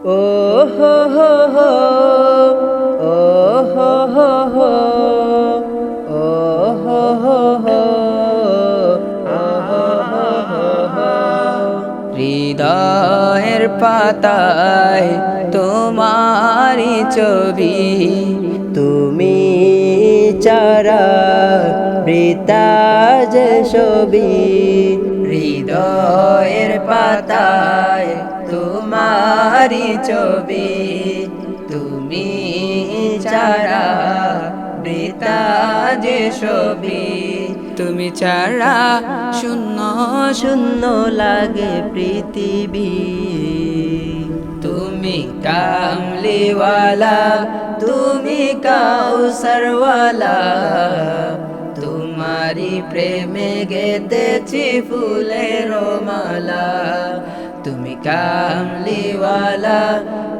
ও হো হো হো, ও হো হো হো, ও হো হো হো, ও হো হো হো হো। হৃদয়ের পাতায় তোমারি ছবি, তুমি চারা বৃতা যে ছবি। হৃদয়ের পাতায় তোমারি ছবি, তুমি চারা বৃতা যে ছবি। তুমি ছাড়া শূন্য শূন্য লাগে পৃথিবী। তুমি কামলিওয়ালা, তুমি কাউসারওয়ালা, তোমারি প্রেমে গেতেছি ফুলের মালা। তুমি কামলিওয়ালা,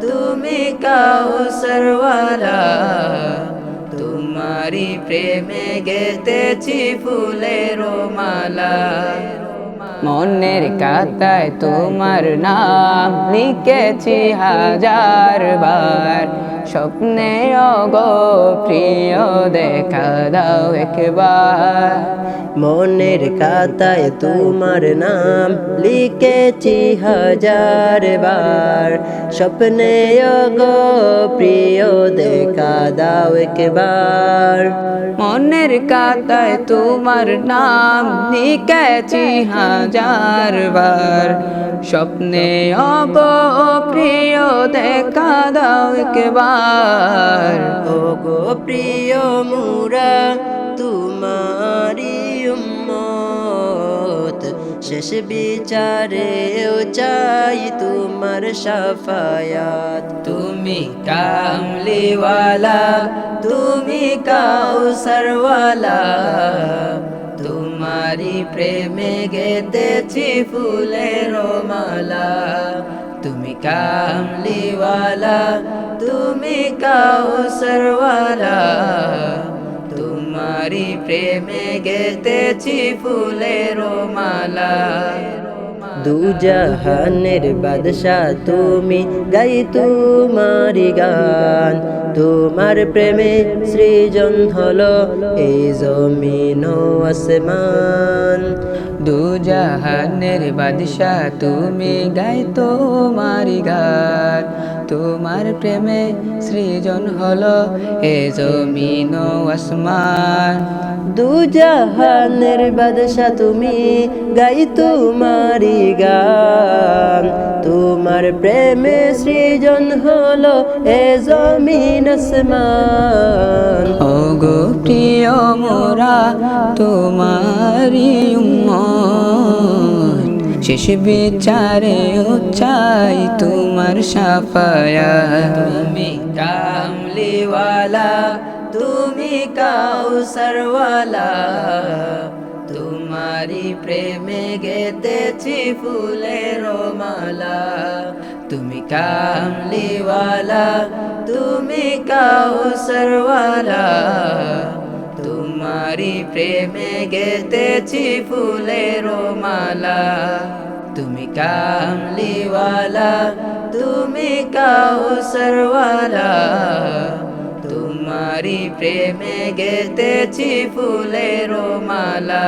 তুমি কাউসারওয়ালা, তোমারি প্রেমে গেতেছি ফুলের মালা। মনের খাতায় তোমার নাম লিখেছি হাজার বার, স্বপ্নে গো প্রিয় দেখা দাও একবার। মনের খাতায় তোমার নাম লিখেছি হাজার বার, স্বপ্নে গো প্রিয় দেখা দাও একবার। মনের খাতায় তোমার নাম লিখেছি হাজার বার, স্বপ্নে গো প্রিয় দেখা দাও একবার। ও গো প্রিয় মুরা তোমারি উম্মত, শেষ বিচারেও চাই তোমার শাফায়াত। তুমি কামলিওয়ালা, তুমি কাউসারওয়ালা, তোমারি প্রেমে গেতেছি ফুলের মালা। তুমি কামলিওয়ালা, তুমি কাউসারওয়ালা, তোমারি প্রেমে গেতেছি ফুলের মালা। দুজাহানের বাদশাহ তুমি, গাই তোমারি গান, তোমার প্রেমে সৃজন হলো এই জমিন ও আসমান। দুজাহানের বাদশাহ তুমি, গাই তোমারি গান, তোমার প্রেমে সৃজন হলো এ জমিন ও আসমান। দুজাহানের বাদশাহ তুমি, গাই তোমারি গান, তোমার প্রেমে সৃজন হলো এ জমিন আসমান। ও গো প্রিয় মোরা তোমারি উম্মত, শেষ বিচারে চাই তোমার শাফায়াত। তুমি কামলিওয়ালা, তুমি কাউসারওয়ালা, তোমারি প্রেমে গেতেছি ফুলের মালা। তুমি কামলিওয়ালা, তুমি কাউসারওয়ালা, তোমারি প্রেমে গেতেছি ফুলের মালা। তুমি কামলিওয়ালা, তুমি কাউসারওয়ালা, তোমারি প্রেমে গেতেছি ফুলের মালা।